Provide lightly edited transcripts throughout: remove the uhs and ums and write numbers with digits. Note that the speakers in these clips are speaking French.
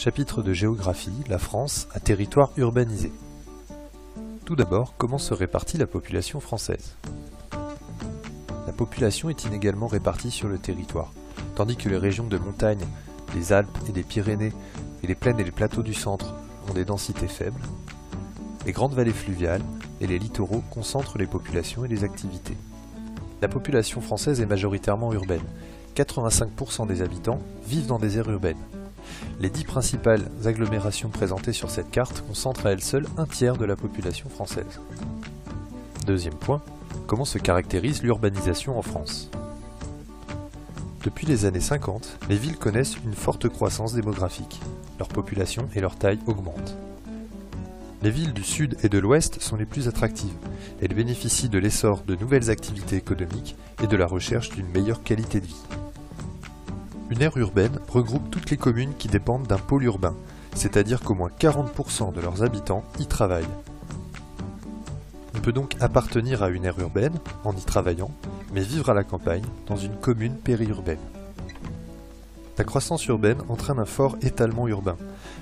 Chapitre de géographie, la France, un territoire urbanisé. Tout d'abord, comment se répartit la population française? La population est inégalement répartie sur le territoire, tandis que les régions de montagne, les Alpes et les Pyrénées, et les plaines et les plateaux du centre ont des densités faibles. Les grandes vallées fluviales et les littoraux concentrent les populations et les activités. La population française est majoritairement urbaine. 85% des habitants vivent dans des aires urbaines. Les 10 principales agglomérations présentées sur cette carte concentrent à elles seules un tiers de la population française. Deuxième point, comment se caractérise l'urbanisation en France? Depuis les années 50, les villes connaissent une forte croissance démographique. Leur population et leur taille augmentent. Les villes du sud et de l'ouest sont les plus attractives. Elles bénéficient de l'essor de nouvelles activités économiques et de la recherche d'une meilleure qualité de vie. Une aire urbaine regroupe toutes les communes qui dépendent d'un pôle urbain, c'est-à-dire qu'au moins 40% de leurs habitants y travaillent. On peut donc appartenir à une aire urbaine en y travaillant, mais vivre à la campagne dans une commune périurbaine. La croissance urbaine entraîne un fort étalement urbain.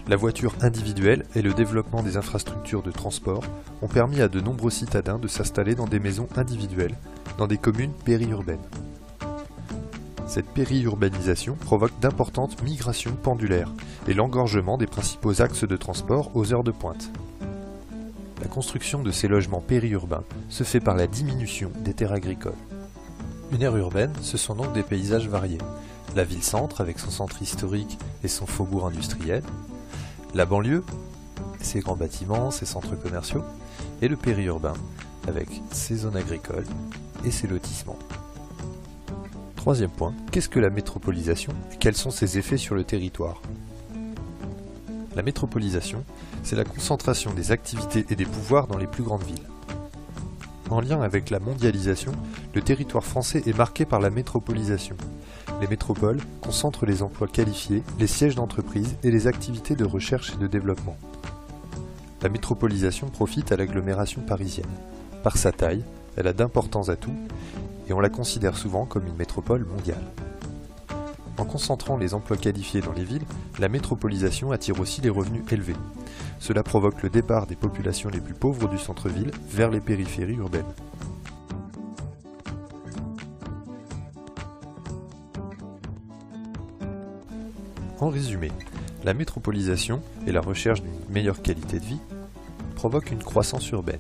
La voiture individuelle et le développement des infrastructures de transport ont permis à de nombreux citadins de s'installer dans des maisons individuelles, dans des communes périurbaines. Cette périurbanisation provoque d'importantes migrations pendulaires et l'engorgement des principaux axes de transport aux heures de pointe. La construction de ces logements périurbains se fait par la diminution des terres agricoles. Une aire urbaine, ce sont donc des paysages variés. La ville-centre avec son centre historique et son faubourg industriel, la banlieue, ses grands bâtiments, ses centres commerciaux, et le périurbain avec ses zones agricoles et ses lotissements. Troisième point, qu'est-ce que la métropolisation et quels sont ses effets sur le territoire? La métropolisation, c'est la concentration des activités et des pouvoirs dans les plus grandes villes. En lien avec la mondialisation, le territoire français est marqué par la métropolisation. Les métropoles concentrent les emplois qualifiés, les sièges d'entreprise et les activités de recherche et de développement. La métropolisation profite à l'agglomération parisienne. Par sa taille, elle a d'importants atouts et on la considère souvent comme une métropole mondiale. En concentrant les emplois qualifiés dans les villes, la métropolisation attire aussi les revenus élevés. Cela provoque le départ des populations les plus pauvres du centre-ville vers les périphéries urbaines. En résumé, la métropolisation et la recherche d'une meilleure qualité de vie provoquent une croissance urbaine,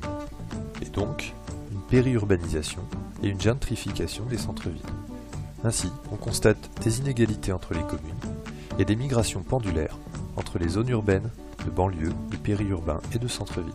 et donc une périurbanisation et une gentrification des centres-villes. Ainsi, on constate des inégalités entre les communes et des migrations pendulaires entre les zones urbaines, de banlieues, de périurbains et de centres-villes.